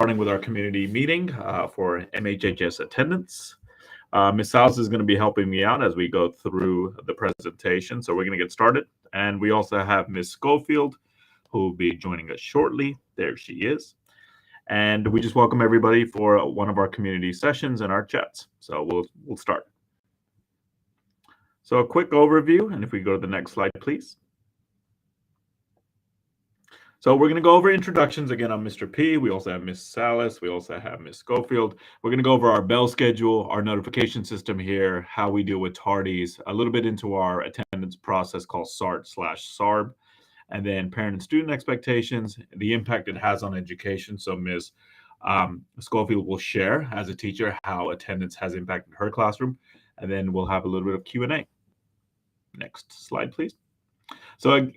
starting with our community meeting for MHHS attendance. Ms. Salas is going to be helping me out as we go through the presentation. So we're going to get started. And we also have Ms. Schofield, who will be joining us shortly. There she is. And we just welcome everybody for one of our community sessions and our chats. So we'll start. So a quick overview, and if we go to the next slide, please. So we're going to go over introductions. Again, I'm Mr. P. We also have Ms. Salas. We also have Ms. Schofield. We're going to go over our bell schedule, our notification system here, how we deal with tardies, a little bit into our attendance process called SART/SARB, and then parent and student expectations, the impact it has on education. So Ms. Schofield will share as a teacher how attendance has impacted her classroom, and then we'll have a little bit of Q&A. Next slide, please. So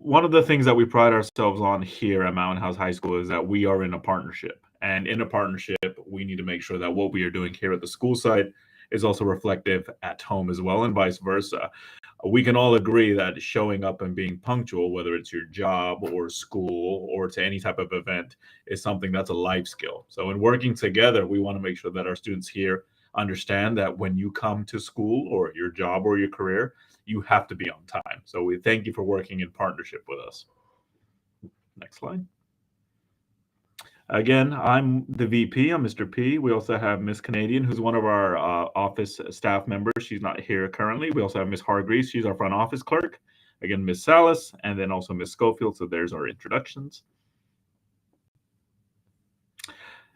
one of the things that we pride ourselves on here at Mountain House High School is that we are in a partnership. And in a partnership, we need to make sure that what we are doing here at the school site is also reflective at home as well, and vice versa. We can all agree that showing up and being punctual, whether it's your job or school or to any type of event, is something that's a life skill. So in working together, we want to make sure that our students here understand that when you come to school or your job or your career, you have to be on time. So we thank you for working in partnership with us. Next slide. Again, I'm the VP. I'm Mr. P. We also have Miss Canadian, who's one of our office staff members. She's not here currently. We also have Miss Hargreaves. She's our front office clerk. Again, Miss Salas, and then also Miss Schofield. So there's our introductions.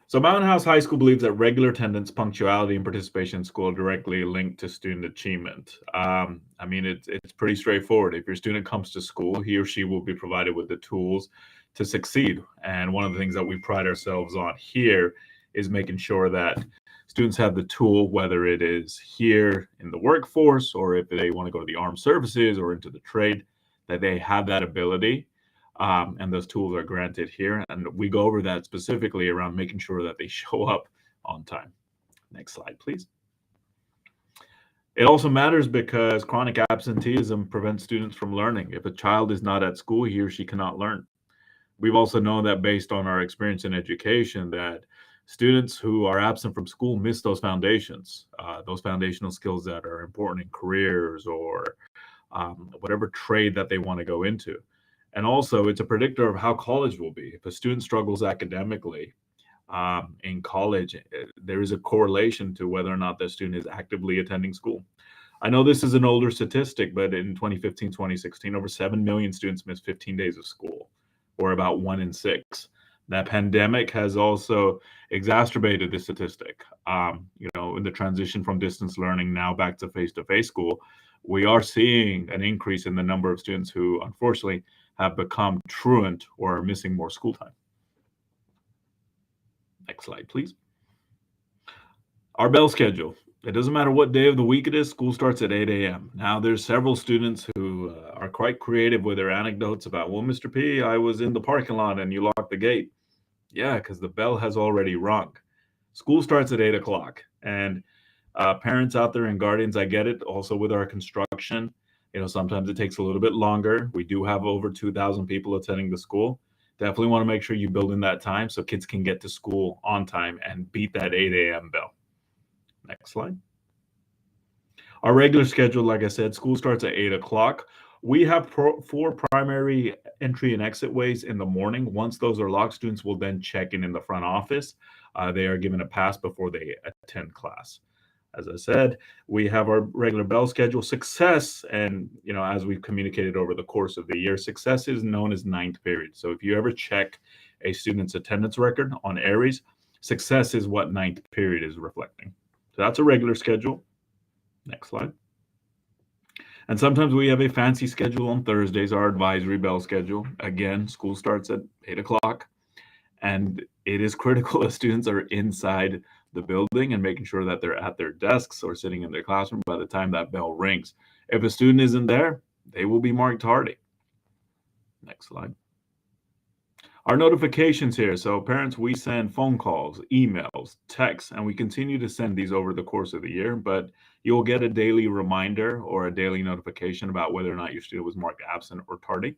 So Mountain House High School believes that regular attendance, punctuality, and participation in school are directly linked to student achievement. I mean, it's pretty straightforward. If your student comes to school, he or she will be provided with the tools to succeed. And one of the things that we pride ourselves on here is making sure that students have the tool, whether it is here in the workforce or if they want to go to the armed services or into the trade, that they have that ability. And those tools are granted here. And we go over that specifically around making sure that they show up on time. Next slide, please. It also matters because chronic absenteeism prevents students from learning. If a child is not at school, he or she cannot learn. We've also known that based on our experience in education, that students who are absent from school miss those foundations, those foundational skills that are important in careers or whatever trade that they want to go into. And also, it's a predictor of how college will be. If a student struggles academically in college, there is a correlation to whether or not the student is actively attending school. I know this is an older statistic, but in 2015, 2016, over 7 million students missed 15 days of school, or about 1 in 6. That pandemic has also exacerbated this statistic. In the transition from distance learning now back to face-to-face school, we are seeing an increase in the number of students who, unfortunately, have become truant or are missing more school time. Next slide, please. Our bell schedule. It doesn't matter what day of the week it is, school starts at 8 a.m. Now, there's several students who are quite creative with their anecdotes about, well, Mr. P, I was in the parking lot and you locked the gate. Yeah, because the bell has already rung. School starts at 8 o'clock. And parents out there and guardians, I get it. Also with our construction, sometimes it takes a little bit longer. We do have over 2,000 people attending the school. Definitely want to make sure you build in that time so kids can get to school on time and beat that 8 a.m. bell. Next slide. Our regular schedule, like I said, school starts at 8 o'clock. We have 4 primary entry and exit ways in the morning. Once those are locked, students will then check in the front office. They are given a pass before they attend class. As I said, we have our regular bell schedule. Success, and as we've communicated over the course of the year, success is known as 9th period. So if you ever check a student's attendance record on Aries, success is what 9th period is reflecting. So that's a regular schedule. Next slide. And sometimes we have a fancy schedule on Thursdays, our advisory bell schedule. Again, school starts at 8 o'clock. And it is critical that students are inside the building and making sure that they're at their desks or sitting in their classroom by the time that bell rings. If a student isn't there, they will be marked tardy. Next slide. Our notifications here. So parents, we send phone calls, emails, texts, and we continue to send these over the course of the year, but you'll get a daily reminder or a daily notification about whether or not your student was marked absent or tardy.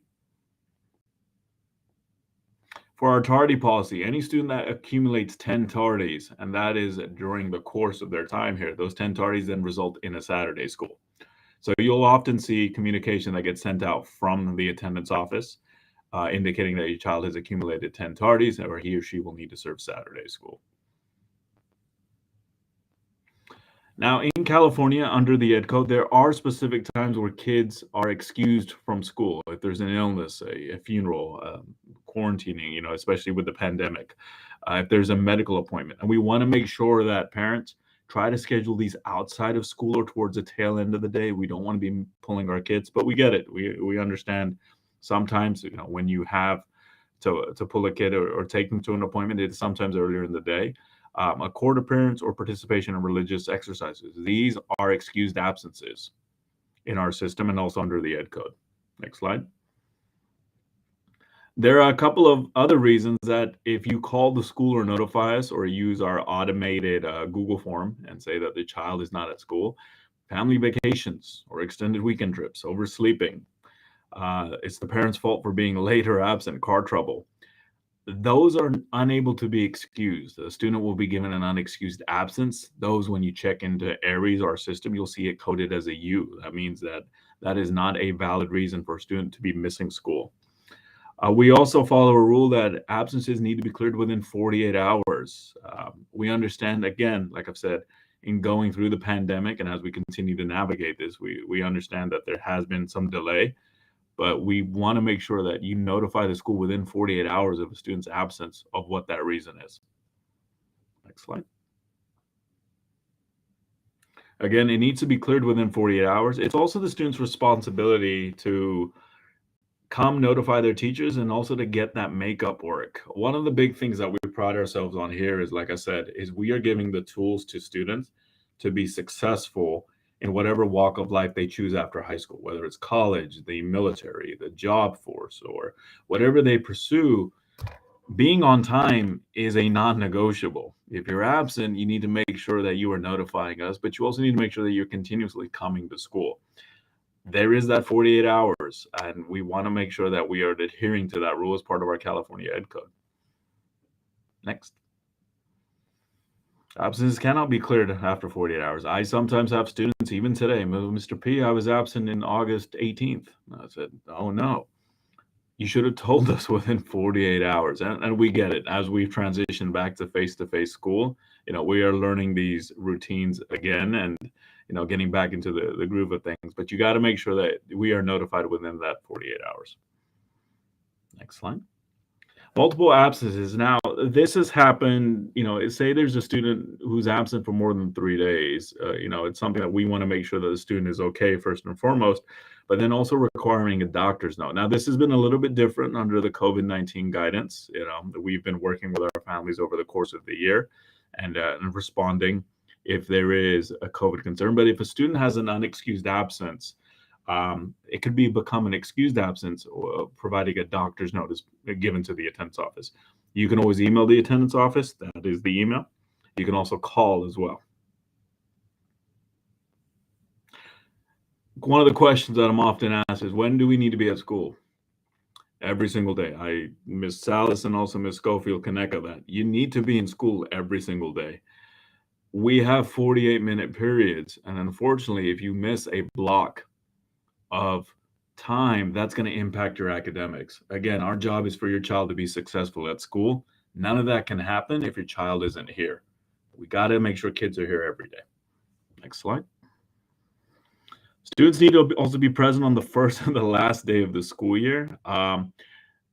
For our tardy policy, any student that accumulates 10 tardies, and that is during the course of their time here, those 10 tardies then result in a Saturday school. So you'll often see communication that gets sent out from the attendance office indicating that your child has accumulated 10 tardies or he or she will need to serve Saturday school. Now, in California, under the Ed Code, there are specific times where kids are excused from school. If there's an illness, a funeral, quarantining, especially with the pandemic, if there's a medical appointment. And we want to make sure that parents try to schedule these outside of school or towards the tail end of the day. We don't want to be pulling our kids, but we get it. We understand sometimes, when you have to pull a kid or take them to an appointment, it's sometimes earlier in the day. A court appearance or participation in religious exercises. These are excused absences in our system and also under the Ed Code. Next slide. There are a couple of other reasons that if you call the school or notify us or use our automated Google form and say that the child is not at school, family vacations or extended weekend trips, oversleeping, it's the parent's fault for being late or absent, car trouble. Those are unable to be excused. The student will be given an unexcused absence. Those, when you check into ARIES, our system, you'll see it coded as a U. That means that is not a valid reason for a student to be missing school. We also follow a rule that absences need to be cleared within 48 hours. We understand, again, like I've said, in going through the pandemic and as we continue to navigate this, we understand that there has been some delay. But we want to make sure that you notify the school within 48 hours of a student's absence of what that reason is. Next slide. Again, it needs to be cleared within 48 hours. It's also the student's responsibility to come notify their teachers and also to get that makeup work. One of the big things that we pride ourselves on here is, like I said, is we are giving the tools to students to be successful in whatever walk of life they choose after high school, whether it's college, the military, the job force, or whatever they pursue. Being on time is a non-negotiable. If you're absent, you need to make sure that you are notifying us, but you also need to make sure that you're continuously coming to school. There is that 48 hours, and we want to make sure that we are adhering to that rule as part of our California Ed Code. Next. Absences cannot be cleared after 48 hours. I sometimes have students, even today, Mr. P, I was absent in August 18th. I said, oh no, you should have told us within 48 hours. And we get it. As we've transitioned back to face-to-face school, we are learning these routines again and, getting back into the groove of things. But you got to make sure that we are notified within that 48 hours. Next slide. Multiple absences. Now, this has happened, say there's a student who's absent for more than 3 days. It's something that we want to make sure that the student is okay first and foremost, but then also requiring a doctor's note. Now, this has been a little bit different under the COVID-19 guidance. We've been working with our families over the course of the year and responding if there is a COVID concern. But if a student has an unexcused absence, it could become an excused absence, providing a doctor's note is given to the attendance office. You can always email the attendance office. That is the email. You can also call as well. One of the questions that I'm often asked is, when do we need to be at school? Every single day. Miss Salas and also Miss Schofield can echo that. You need to be in school every single day. We have 48-minute periods, and unfortunately, if you miss a block of time, that's going to impact your academics. Again, our job is for your child to be successful at school. None of that can happen if your child isn't here. We got to make sure kids are here every day. Next slide. Students need to also be present on the first and the last day of the school year.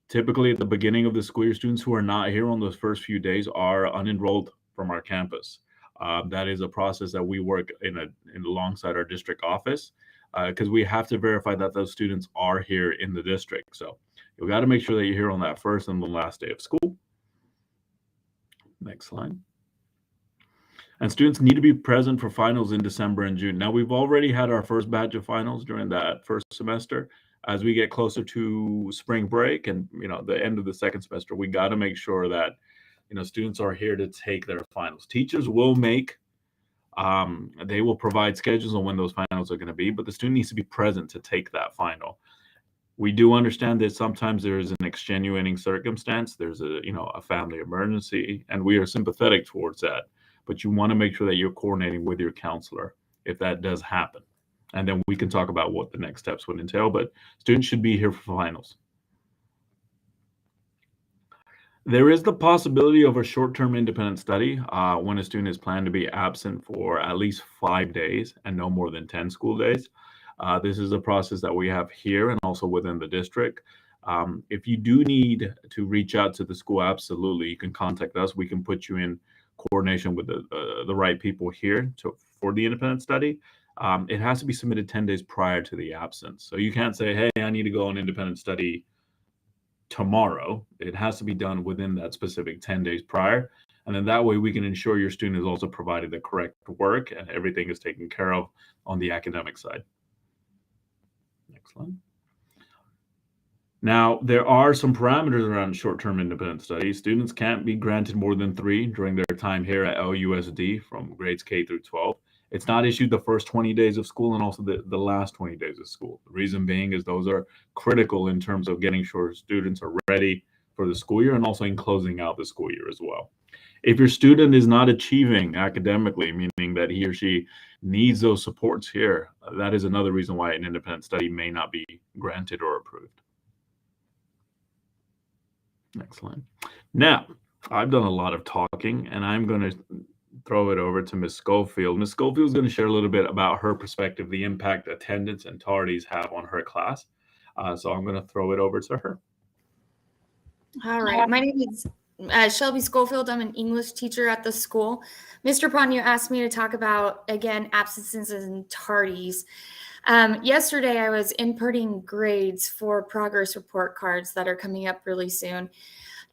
Typically, at the beginning of the school year, students who are not here on those first few days are unenrolled from our campus. That is a process that we work in alongside our district office, because we have to verify that those students are here in the district. So you've got to make sure that you're here on that first and the last day of school. Next slide. And students need to be present for finals in December and June. Now, we've already had our first batch of finals during that first semester. As we get closer to spring break and, the end of the second semester, we got to make sure that, students are here to take their finals. Teachers will they will provide schedules on when those finals are going to be, but the student needs to be present to take that final. We do understand that sometimes there is an extenuating circumstance. There's a family emergency, and we are sympathetic towards that. But you want to make sure that you're coordinating with your counselor if that does happen. And then we can talk about what the next steps would entail. But students should be here for finals. There is the possibility of a short-term independent study when a student is planned to be absent for at least 5 days and no more than 10 school days. This is a process that we have here and also within the district. If you do need to reach out to the school, absolutely, you can contact us. We can put you in coordination with the right people here for the independent study. It has to be submitted 10 days prior to the absence. So you can't say, hey, I need to go on independent study tomorrow. It has to be done within that specific 10 days prior. And then that way we can ensure your student is also provided the correct work and everything is taken care of on the academic side. Next slide. Now, there are some parameters around short-term independent studies. Students can't be granted more than 3 during their time here at LUSD from grades K through 12. It's not issued the first 20 days of school and also the last 20 days of school. The reason being is those are critical in terms of getting sure students are ready for the school year and also in closing out the school year as well. If your student is not achieving academically, meaning that he or she needs those supports here, that is another reason why an independent study may not be granted or approved. Next slide. Now, I've done a lot of talking, and I'm going to throw it over to Ms. Schofield. Ms. Schofield is going to share a little bit about her perspective, the impact attendance and tardies have on her class. So I'm going to throw it over to her. All right. My name is Shelby Schofield. I'm an English teacher at the school. Mr. Ponyo asked me to talk about, again, absences and tardies. Yesterday, I was inputting grades for progress report cards that are coming up really soon.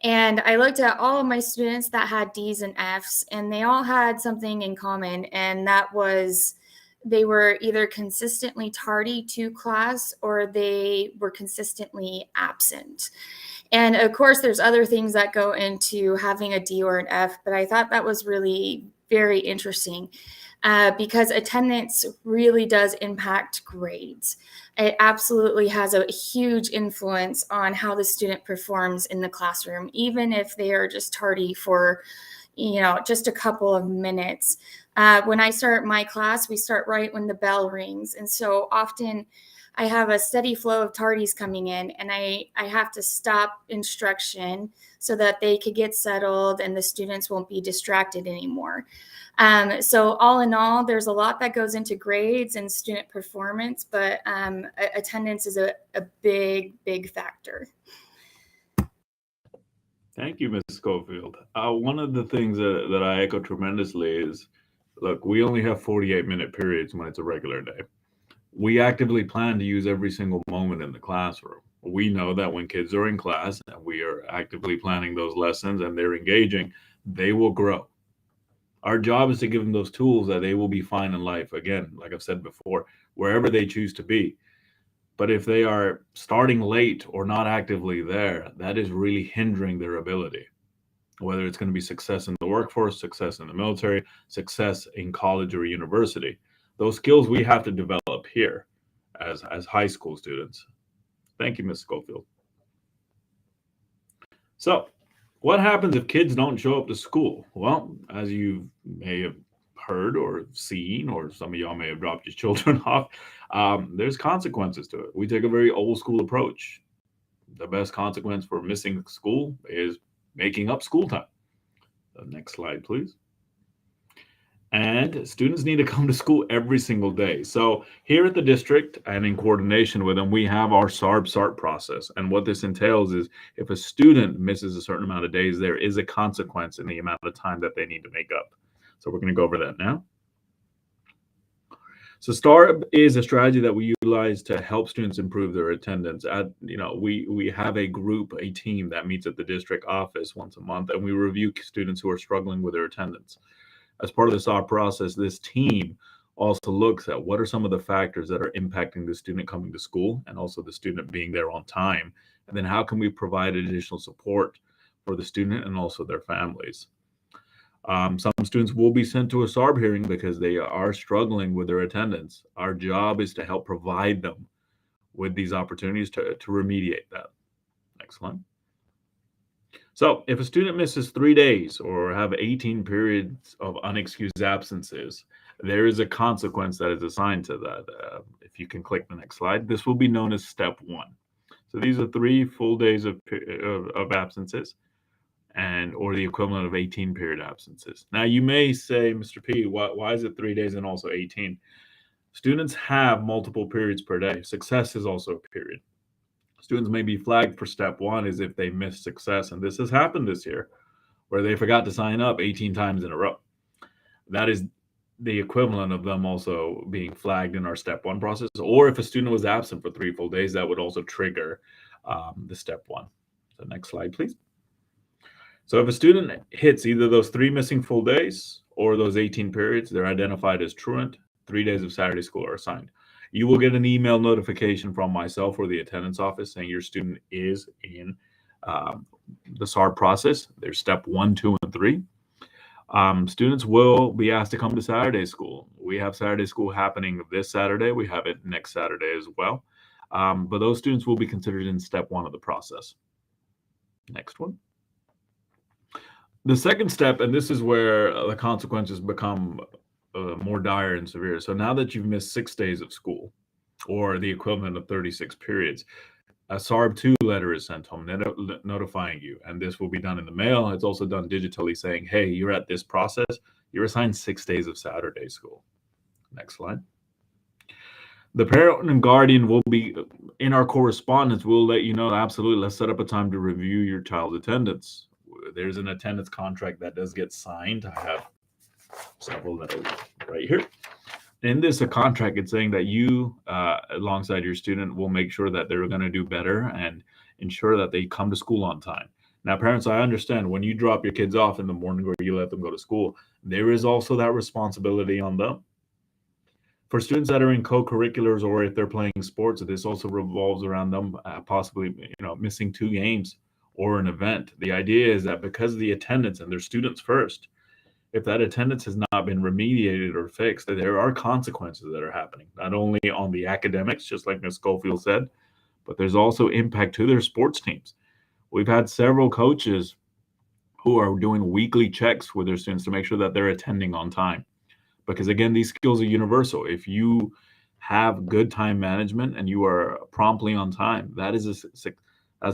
And I looked at all of my students that had D's and F's, and they all had something in common, and that was they were either consistently tardy to class or they were consistently absent. And of course, there's other things that go into having a D or an F, but I thought that was really very interesting because attendance really does impact grades. It absolutely has a huge influence on how the student performs in the classroom, even if they are just tardy for, just a couple of minutes. When I start my class, we start right when the bell rings. And so often I have a steady flow of tardies coming in, and I have to stop instruction so that they could get settled and the students won't be distracted anymore. So all in all, there's a lot that goes into grades and student performance, but attendance is a big, big factor. Thank you, Ms. Schofield. One of the things that I echo tremendously is, look, we only have 48-minute periods when it's a regular day. We actively plan to use every single moment in the classroom. We know that when kids are in class and we are actively planning those lessons and they're engaging, they will grow. Our job is to give them those tools that they will be fine in life. Again, like I've said before, wherever they choose to be. But if they are starting late or not actively there, that is really hindering their ability. Whether it's going to be success in the workforce, success in the military, success in college or university. Those skills we have to develop here as high school students. Thank you, Ms. Schofield. So, what happens if kids don't show up to school? Well, as you may have heard or seen, or some of y'all may have dropped your children off, there's consequences to it. We take a very old school approach. The best consequence for missing school is making up school time. The next slide, please. And students need to come to school every single day. So here at the district and in coordination with them, we have our SARB-SART process. And what this entails is if a student misses a certain amount of days, there is a consequence in the amount of time that they need to make up. So we're going to go over that now. So STARB is a strategy that we utilize to help students improve their attendance. We have a group, a team that meets at the district office once a month, and we review students who are struggling with their attendance. As part of the STARB process, this team also looks at what are some of the factors that are impacting the student coming to school and also the student being there on time. And then how can we provide additional support for the student and also their families. Some students will be sent to a SARB hearing because they are struggling with their attendance. Our job is to help provide them with these opportunities to remediate that. Next slide. So if a student misses 3 days or have 18 periods of unexcused absences, there is a consequence that is assigned to that. If you can click the next slide, this will be known as step 1. So these are 3 full days of absences, or the equivalent of 18 period absences. Now you may say, Mr. P, why is it 3 days and also 18? Students have multiple periods per day. Success is also a period. Students may be flagged for step 1 as if they missed success, and this has happened this year, where they forgot to sign up 18 times in a row. That is the equivalent of them also being flagged in our step 1 process. Or if a student was absent for 3 full days, that would also trigger the step 1. So next slide, please. So if a student hits either those 3 missing full days or those 18 periods, they're identified as truant. 3 days of Saturday school are assigned. You will get an email notification from myself or the attendance office saying your student is in the SARB process. There's step 1, 2, and 3. Students will be asked to come to Saturday school. We have Saturday school happening this Saturday. We have it next Saturday as well. But those students will be considered in step 1 of the process. Next one. The second step, and this is where the consequences become more dire and severe. So now that you've missed 6 days of school, or the equivalent of 36 periods, a SARB-2 letter is sent home notifying you, and this will be done in the mail. It's also done digitally saying, hey, you're at this process. You're assigned 6 days of Saturday school. Next slide. The parent and guardian will be, in our correspondence, we'll let you know, absolutely, let's set up a time to review your child's attendance. There's an attendance contract that does get signed. I have several that are right here. In this, a contract, it's saying that you, alongside your student, will make sure that they're going to do better and ensure that they come to school on time. Now, parents, I understand when you drop your kids off in the morning or you let them go to school, there is also that responsibility on them. For students that are in co-curriculars or if they're playing sports, this also revolves around them possibly, missing 2 games or an event. The idea is that because of the attendance and their students first, if that attendance has not been remediated or fixed, there are consequences that are happening, not only on the academics, just like Ms. Schofield said, but there's also impact to their sports teams. We've had several coaches who are doing weekly checks with their students to make sure that they're attending on time. Because again, these skills are universal. If you have good time management and you are promptly on time, that's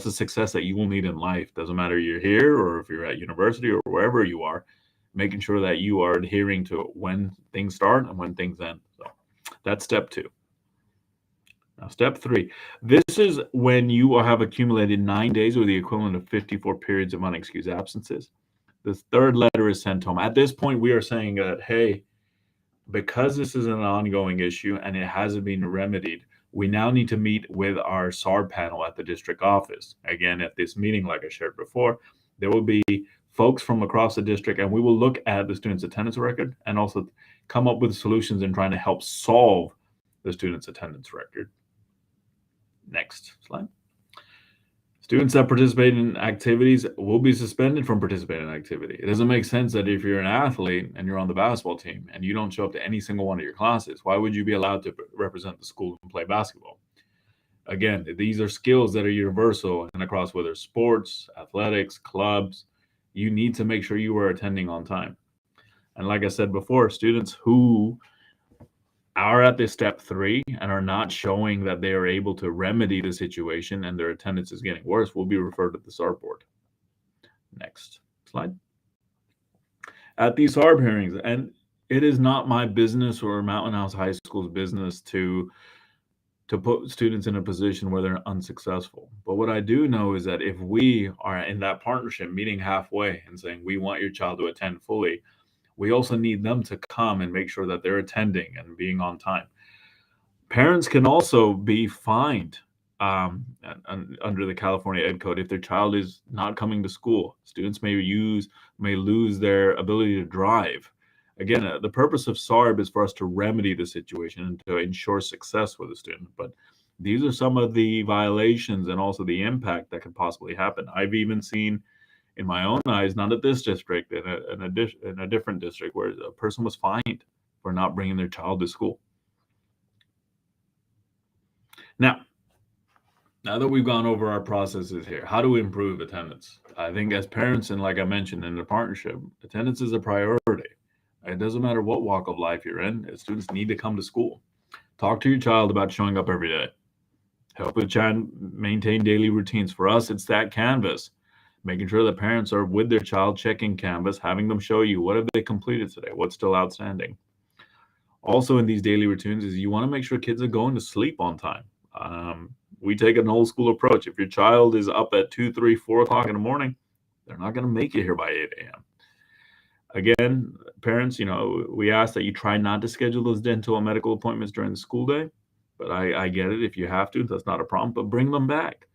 a success that you will need in life. Doesn't matter you're here or if you're at university or wherever you are, making sure that you are adhering to when things start and when things end. So that's step 2. Now, step 3. This is when you have accumulated 9 days or the equivalent of 54 periods of unexcused absences. The third letter is sent home. At this point, we are saying that, hey, because this is an ongoing issue and it hasn't been remedied, we now need to meet with our SARB panel at the district office. Again, at this meeting, like I shared before, there will be folks from across the district, and we will look at the student's attendance record and also come up with solutions in trying to help solve the student's attendance record. Next slide. Students that participate in activities will be suspended from participating in activity. It doesn't make sense that if you're an athlete and you're on the basketball team and you don't show up to any single one of your classes, why would you be allowed to represent the school and play basketball? Again, these are skills that are universal and across whether sports, athletics, clubs. You need to make sure you are attending on time. And like I said before, students who are at this step 3 and are not showing that they are able to remedy the situation and their attendance is getting worse will be referred to the SARB board. Next slide. At these SARB hearings, and it is not my business or Mountain House High School's business to put students in a position where they're unsuccessful. But what I do know is that if we are in that partnership, meeting halfway and saying, we want your child to attend fully, we also need them to come and make sure that they're attending and being on time. Parents can also be fined under the California Ed Code if their child is not coming to school. Students may lose their ability to drive. Again, the purpose of SARB is for us to remedy the situation and to ensure success with the student. But these are some of the violations and also the impact that could possibly happen. I've even seen in my own eyes, not at this district, in a different district, where a person was fined for not bringing their child to school. Now, Now that we've gone over our processes here, how do we improve attendance? I think as parents, and like I mentioned in the partnership, attendance is a priority. It doesn't matter what walk of life you're in, students need to come to school. Talk to your child about showing up every day. Help a child maintain daily routines. For us, it's that canvas. Making sure that parents are with their child, checking canvas, having them show you what have they completed today, what's still outstanding. Also, in these daily routines, is you want to make sure kids are going to sleep on time. We take an old school approach. If your child is up at 2, 3, 4 o'clock in the morning, they're not going to make it here by 8 a.m. Again, parents, we ask that you try not to schedule those dental and medical appointments during the school day. But I get it. If you have to, that's not a problem. But bring them back.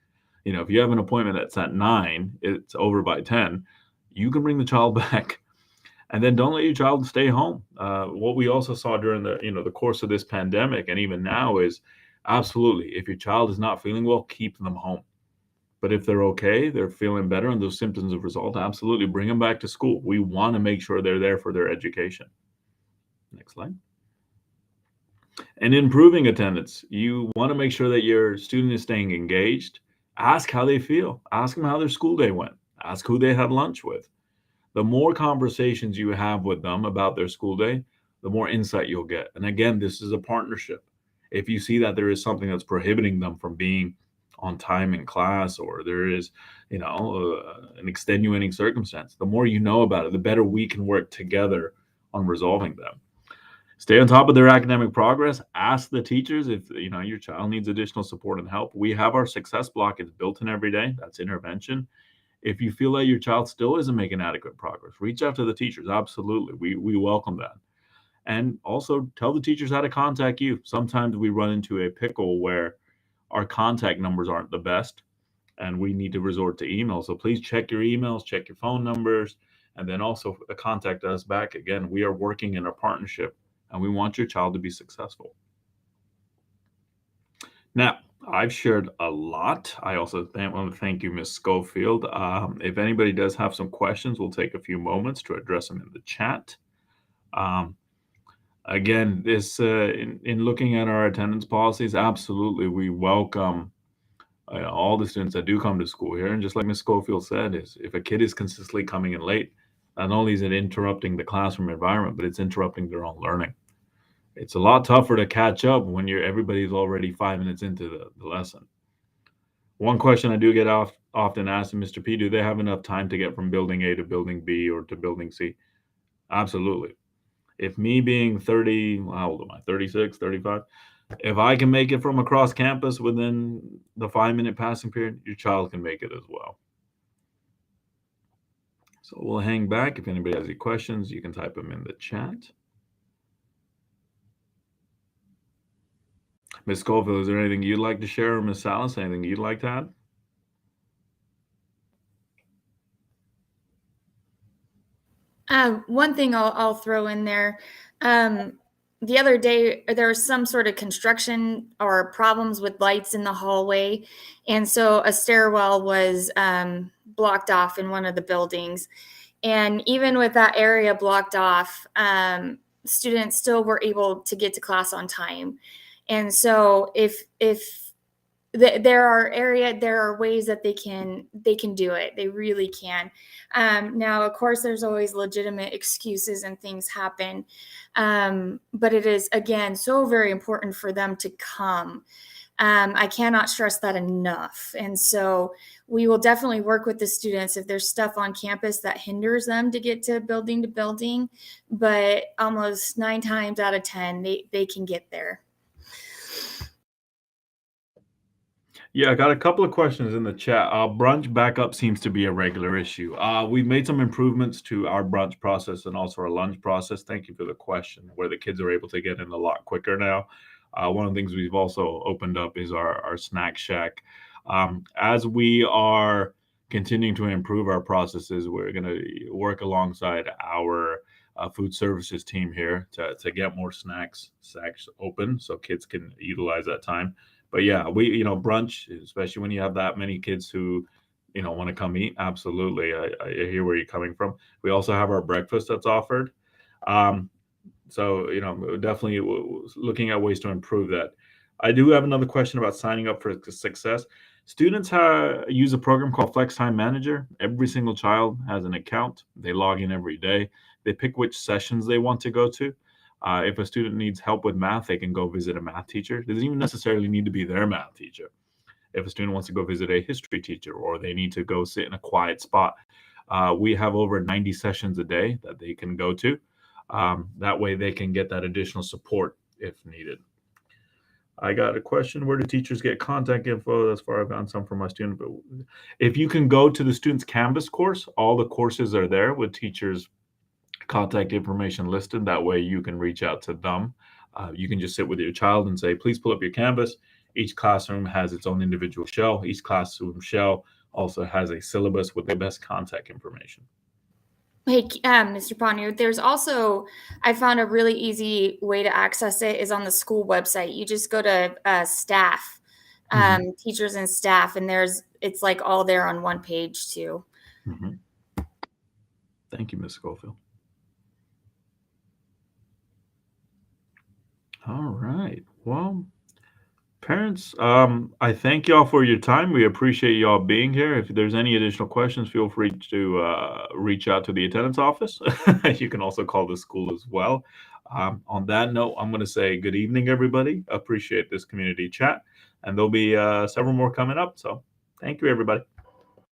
If you have an appointment that's at 9, it's over by 10, you can bring the child back. And then don't let your child stay home. What we also saw during the course of this pandemic, and even now, is absolutely, if your child is not feeling well, keep them home. But if they're okay, they're feeling better, and those symptoms have resolved, absolutely bring them back to school. We want to make sure they're there for their education. Next slide. And improving attendance, you want to make sure that your student is staying engaged. Ask how they feel. Ask them how their school day went. Ask who they had lunch with. The more conversations you have with them about their school day, the more insight you'll get. And again, this is a partnership. If you see that there is something that's prohibiting them from being on time in class, or there is, an extenuating circumstance, the more you know about it, the better we can work together on resolving them. Stay on top of their academic progress. Ask the teachers if your child needs additional support and help. We have our success block. It's built in every day. That's intervention. If you feel like your child still isn't making adequate progress, reach out to the teachers. Absolutely. We welcome that. And also tell the teachers how to contact you. Sometimes we run into a pickle where our contact numbers aren't the best and we need to resort to email. So please check your emails, check your phone numbers, and then also contact us back. Again, we are working in a partnership and we want your child to be successful. Now, I've shared a lot. I also want to thank you, Ms. Schofield. If anybody does have some questions, we'll take a few moments to address them in the chat. Again, this in looking at our attendance policies, absolutely, we welcome all the students that do come to school here. And just like Ms. Schofield said, is if a kid is consistently coming in late, not only is it interrupting the classroom environment, but it's interrupting their own learning. It's a lot tougher to catch up when everybody's already 5 minutes into the lesson. One question I do get often asked, Mr. P, do they have enough time to get from building A to building B or to building C? Absolutely. If me being 30, how old am I? 36, 35? If I can make it from across campus within the 5-minute passing period, your child can make it as well. So we'll hang back. If anybody has any questions, you can type them in the chat. Ms. Schofield, is there anything you'd like to share, or Ms. Salas, anything you'd like to add? One thing I'll throw in there. The other day, there was some sort of construction or problems with lights in the hallway. And so a stairwell was blocked off in one of the buildings. And even with that area blocked off, students still were able to get to class on time. And so if there are ways that they can do it. They really can. Now, of course, there's always legitimate excuses and things happen. But it is, again, so very important for them to come. I cannot stress that enough. And so we will definitely work with the students if there's stuff on campus that hinders them to get to building, but almost 9 times out of 10, they can get there. Yeah, I got a couple of questions in the chat. Brunch backup seems to be a regular issue. We've made some improvements to our brunch process and also our lunch process. Thank you for the question, where the kids are able to get in a lot quicker now. One of the things we've also opened up is our snack shack. As we are continuing to improve our processes, we're going to work alongside our food services team here to get more snacks open so kids can utilize that time. But yeah, brunch, especially when you have that many kids who, want to come eat. Absolutely. I hear where you're coming from. We also have our breakfast that's offered. So, definitely looking at ways to improve that. I do have another question about signing up for success. Students use a program called Flex Time Manager. Every single child has an account. They log in every day. They pick which sessions they want to go to. If a student needs help with math, they can go visit a math teacher. It doesn't even necessarily need to be their math teacher. If a student wants to go visit a history teacher, or they need to go sit in a quiet spot, we have over 90 sessions a day that they can go to. That way they can get that additional support if needed. I got a question. Where do teachers get contact info? That's far I've gotten some from my student. But if you can go to the student's Canvas course, all the courses are there with teachers' contact information listed. That way you can reach out to them. You can just sit with your child and say, please pull up your Canvas. Each classroom has its own individual shell. Each classroom shell also has a syllabus with the best contact information. Hey, Mr. Ponyo, there's also, I found a really easy way to access it is on the school website. You just go to staff, teachers and staff, and it's like all there on one page too. Thank you, Ms. Schofield. All right. Well, parents, I thank y'all for your time. We appreciate y'all being here. If there's any additional questions, feel free to reach out to the attendance office. You can also call the school as well. On that note, I'm going to say good evening, everybody. Appreciate this community chat. And there'll be several more coming up. So thank you, everybody.